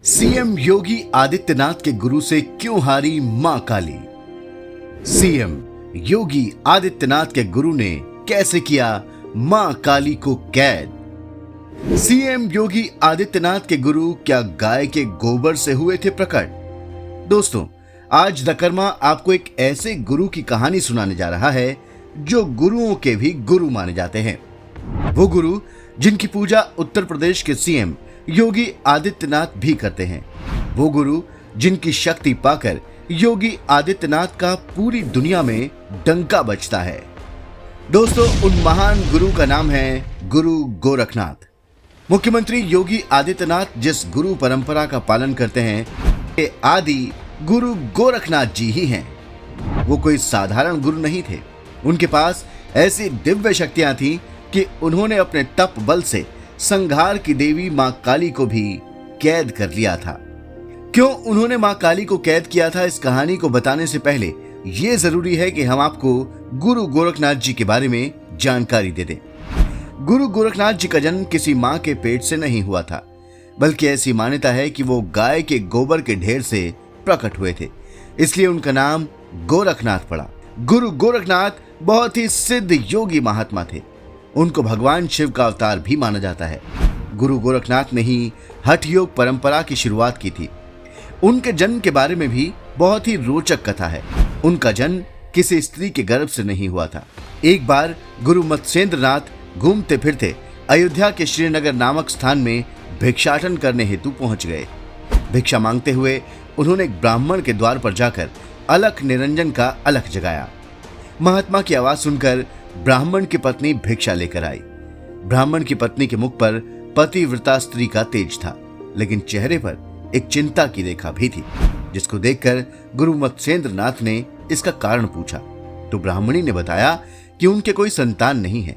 CM Yogi Adityanath के गुरु से क्यों हारी मां काली। सीएम योगी आदित्यनाथ के गुरु ने कैसे किया मां काली को कैद। सीएम योगी आदित्यनाथ के गुरु क्या गाय के गोबर से हुए थे प्रकट। दोस्तों, आज दकरमा आपको एक ऐसे गुरु की कहानी सुनाने जा रहा है जो गुरुओं के भी गुरु माने जाते हैं। वो गुरु जिनकी पूजा उत्तर प्रदेश के सीएम योगी आदित्यनाथ भी करते हैं। वो गुरु जिनकी शक्ति पाकर योगी आदित्यनाथ का पूरी दुनिया में डंका बजता है। दोस्तों, उन महान गुरु का नाम है गुरु गोरखनाथ। मुख्यमंत्री योगी आदित्यनाथ जिस गुरु परंपरा का पालन करते हैं वे आदि गुरु गोरखनाथ जी ही हैं। वो कोई साधारण गुरु नहीं थे। उनके पास ऐसी दिव्य शक्तियां थीं कि उन्होंने अपने तप बल से संहार की देवी मां काली को भी कैद कर लिया था। क्यों उन्होंने मां काली को कैद किया था, इस कहानी को बताने से पहले यह जरूरी है कि हम आपको गुरु गोरखनाथ जी के बारे में जानकारी दे दें। गुरु गोरखनाथ जी का जन्म किसी मां के पेट से नहीं हुआ था, बल्कि ऐसी मान्यता है कि वो गाय के गोबर के ढेर से प्रकट हुए थे, इसलिए उनका नाम गोरखनाथ पड़ा। गुरु गोरखनाथ बहुत ही सिद्ध योगी महात्मा थे। उनको भगवान शिव का अवतार भी माना जाता है। गुरु गोरखनाथ ने ही हठ योग परंपरा की शुरुआत की थी। उनके जन्म के बारे में भी बहुत ही रोचक कथा है। उनका जन्म किसी स्त्री के गर्भ से नहीं हुआ था। एक बार गुरु मत्स्येंद्रनाथ घूमते फिरते अयोध्या के श्रीनगर नामक स्थान में भिक्षाटन करने हेतु पहुंच गए। भिक्षा मांगते हुए उन्होंने एक ब्राह्मण के द्वार पर जाकर अलख निरंजन का अलख जगाया। महात्मा की आवाज सुनकर ब्राह्मण की पत्नी भिक्षा लेकर आई। ब्राह्मण की पत्नी के मुख पर पतिव्रता स्त्री का तेज था, लेकिन चेहरे पर एक चिंता की रेखा भी थी, जिसको देखकर गुरु मत्स्येंद्रनाथ ने इसका कारण पूछा तो ब्राह्मणी ने बताया कि उनके कोई संतान नहीं है।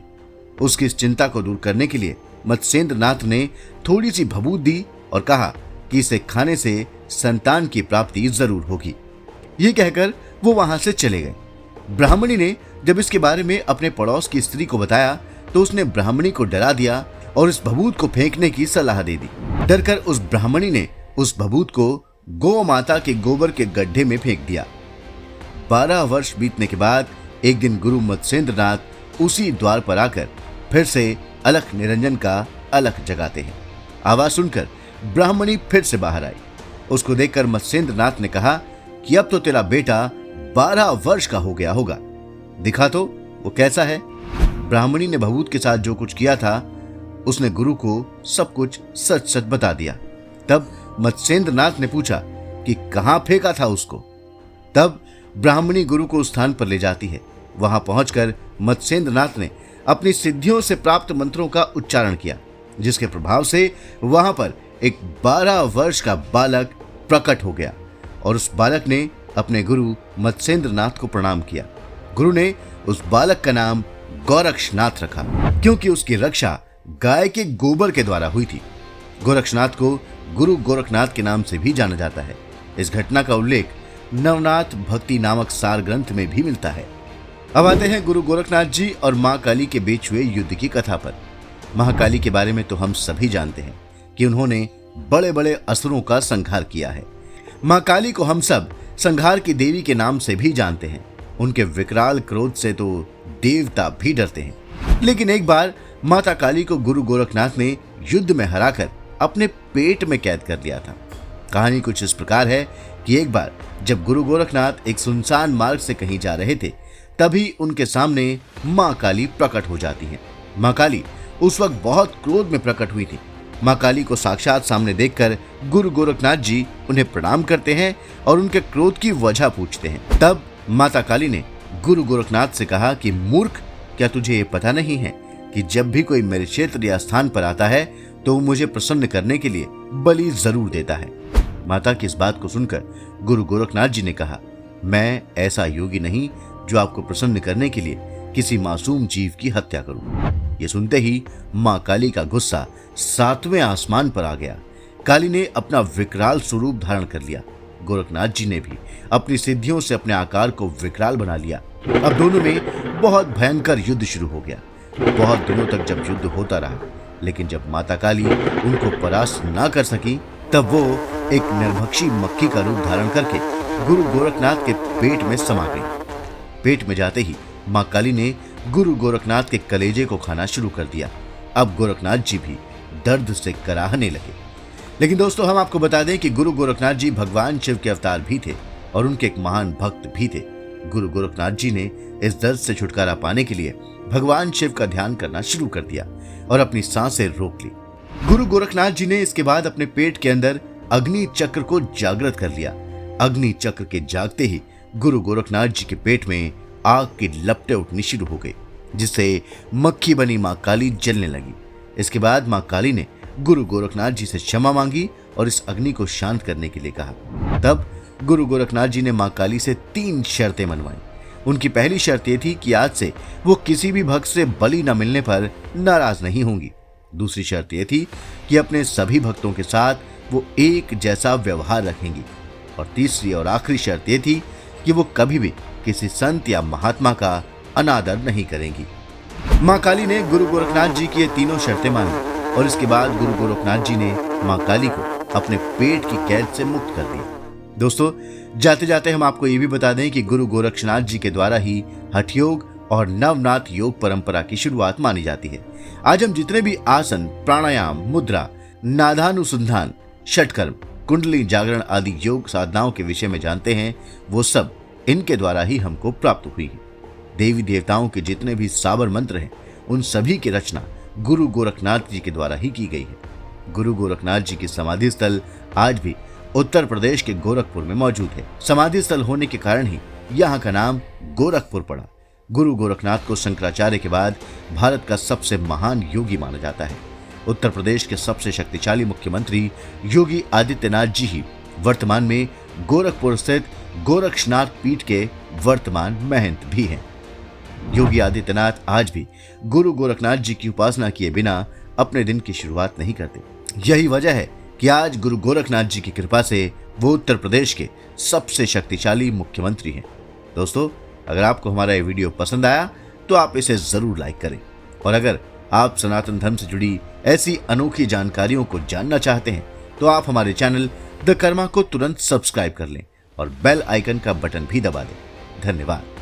उसकी इस चिंता को दूर करने के लिए मत्स्येंद्रनाथ ने थोड़ी सी भभूत दी और कहा कि इसे खाने से संतान की प्राप्ति जरूर होगी। ये कहकर वो वहां से चले गए। ब्राह्मणी ने जब इसके बारे में अपने पड़ोस की स्त्री को बताया तो उसने ब्राह्मणी को डरा दिया और इस भभूत को फेंकने की सलाह दे दी। डरकर उस ब्राह्मणी ने उस भभूत को गौ माता के गोबर के गड्ढे में फेंक दिया। 12 वर्ष बीतने के बाद एक दिन गुरु मत्स्येंद्रनाथ उसी द्वार पर आकर फिर से अलख निरंजन का अलख जगाते हैं। आवाज सुनकर ब्राह्मणी फिर से बाहर आई। उसको देखकर मत्स्येंद्रनाथ ने कहा कि अब तो तेरा बेटा 12 वर्ष का हो गया होगा, दिखा तो वो कैसा है। ब्राह्मणी ने भभूत के साथ जो कुछ किया था उसने गुरु को सब कुछ सच सच बता दिया। तब मत्स्येंद्रनाथ ने पूछा कि कहां फेंका था उसको। तब ब्राह्मणी गुरु को उस स्थान पर ले जाती है। वहां पहुंचकर मत्स्येंद्रनाथ ने अपनी सिद्धियों से प्राप्त मंत्रों का उच्चारण किया, जिसके प्रभाव से वहां पर एक 12 वर्ष का बालक प्रकट हो गया और उस बालक ने अपने गुरु मत्स्येंद्रनाथ को प्रणाम किया। गुरु ने उस बालक का नाम गोरक्षनाथ रखा, क्योंकि उसकी रक्षा गाय के गोबर के द्वारा हुई थी। गोरक्षनाथ को गुरु गोरखनाथ के नाम से भी जाना जाता है। इस घटना का उल्लेख नवनाथ भक्ति नामक सार ग्रंथ में भी मिलता है। अब आते हैं गुरु गोरखनाथ जी और मां काली के बीच हुए युद्ध की कथा पर। महाकाली के बारे में तो हम सभी जानते हैं कि उन्होंने बड़े बड़े असुरों का संहार किया है। मां काली को हम सब संहार की देवी के नाम से भी जानते हैं। उनके विकराल क्रोध से तो देवता भी डरते हैं। लेकिन एक बार माता काली को गुरु गोरखनाथ ने युद्ध में हराकर अपने पेट में कैद कर लिया था। कहानी कुछ इस प्रकार है कि एक बार जब गुरु गोरखनाथ एक सुनसान मार्ग से कहीं जा रहे थे, तभी उनके सामने मां काली प्रकट हो जाती है। मां काली उस वक्त बहुत क्रोध में प्रकट हुई थी। मां काली को साक्षात सामने देखकर गुरु गोरखनाथ जी उन्हें प्रणाम करते हैं और उनके क्रोध की वजह पूछते हैं। तब माता काली ने गुरु गोरखनाथ से कहा कि मूर्ख, क्या तुझे ये पता नहीं है कि जब भी कोई मेरे क्षेत्र या स्थान पर आता है तो वो मुझे प्रसन्न करने के लिए बलि जरूर देता है। माता की इस बात को सुनकर गुरु गोरखनाथ जी ने कहा, मैं ऐसा योगी नहीं जो आपको प्रसन्न करने के लिए किसी मासूम जीव की हत्या करूं। ये सुनते ही मां काली का गुस्सा 7वें आसमान पर आ गया। काली ने अपना विकराल स्वरूप धारण कर लिया। गोरखनाथ जी ने भी अपनी सिद्धियों से अपने आकार को विकराल बना लिया। अब दोनों में बहुत भयंकर युद्ध शुरू हो गया। बहुत दिनों तक जब युद्ध होता रहा, लेकिन जब माता काली उनको परास्त ना कर सकी, तब वो एक निर्भक्षी मक्खी का रूप धारण करके गुरु गोरखनाथ के पेट में समा गई। पेट में जाते ही मां काली ने गुरु गोरखनाथ के कलेजे को खाना शुरू कर दिया। अब गोरखनाथ जी भी दर्द से कराहने लगे। लेकिन दोस्तों, हम आपको बता दें कि गुरु गोरखनाथ जी भगवान शिव के अवतार भी थे और उनके एक महान भक्त भी थे। गुरु गोरखनाथ जी ने इस दर्द से छुटकारा पाने के लिए भगवान शिव का ध्यान करना शुरू कर दिया और अपनी सांसें रोक ली। गुरु गोरखनाथ जी ने इसके बाद अपने पेट के अंदर अग्नि चक्र को जागृत कर लिया। अग्नि चक्र के जागते ही गुरु गोरखनाथ जी के पेट में आग की लपटें उठनी शुरू हो गई, जिससे मक्खी बनी मां काली जलने लगी। इसके बाद मां काली ने गुरु गोरखनाथ जी से क्षमा मांगी और इस अग्नि को शांत करने के लिए कहा। तब गुरु गोरखनाथ जी ने मां काली से 3 शर्तें मनवाई। उनकी पहली शर्त यह थी कि आज से वो किसी भी भक्त से बलि न मिलने पर नाराज नहीं होंगी। दूसरी शर्त यह थी कि अपने सभी भक्तों के साथ वो एक जैसा व्यवहार रखेंगी। और तीसरी और आखिरी शर्त यह थी कि वो कभी भी किसी संत या महात्मा का अनादर नहीं करेंगी। मां काली ने गुरु गोरखनाथ जी की ये तीनों शर्तें मानी और इसके बाद गुरु गोरखनाथ जी ने मां काली को अपने पेट की कैद से मुक्त कर दिया। दोस्तों, जाते जाते हम आपको ये भी बता दें कि गुरु गोरखनाथ जी के द्वारा ही हठ योग और नवनाथ योग परंपरा की शुरुआत मानी जाती है। आज हम जितने भी आसन, प्राणायाम, मुद्रा, नादानुसंधान, षटकर्म, कुंडली जागरण आदि योग साधनाओं के विषय में जानते हैं, वो सब इनके द्वारा ही हमको प्राप्त हुई है। देवी देवताओं के जितने भी साबर मंत्र हैं, उन सभी की रचना गुरु गोरखनाथ जी के द्वारा ही की गई है। गुरु गोरखनाथ जी की समाधि स्थल आज भी उत्तर प्रदेश के गोरखपुर में मौजूद है। समाधि स्थल होने के कारण ही यहाँ का नाम गोरखपुर पड़ा। गुरु गोरखनाथ को शंकराचार्य के बाद भारत का सबसे महान योगी माना जाता है। उत्तर प्रदेश के सबसे शक्तिशाली मुख्यमंत्री योगी आदित्यनाथ जी ही वर्तमान में गोरखपुर स्थित गोरक्षनाथ पीठ के वर्तमान महंत भी हैं। योगी आदित्यनाथ आज भी गुरु गोरखनाथ जी की उपासना किए बिना अपने दिन की शुरुआत नहीं करते। यही वजह है कि आज गुरु गोरखनाथ जी की कृपा से वो उत्तर प्रदेश के सबसे शक्तिशाली मुख्यमंत्री हैं। दोस्तों, अगर आपको हमारा ये वीडियो पसंद आया तो आप इसे जरूर लाइक करें और अगर आप सनातन धर्म से जुड़ी ऐसी अनोखी जानकारियों को जानना चाहते हैं तो आप हमारे चैनल द कर्मा को तुरंत सब्सक्राइब कर लें और बेल आइकन का बटन भी दबा दें। धन्यवाद।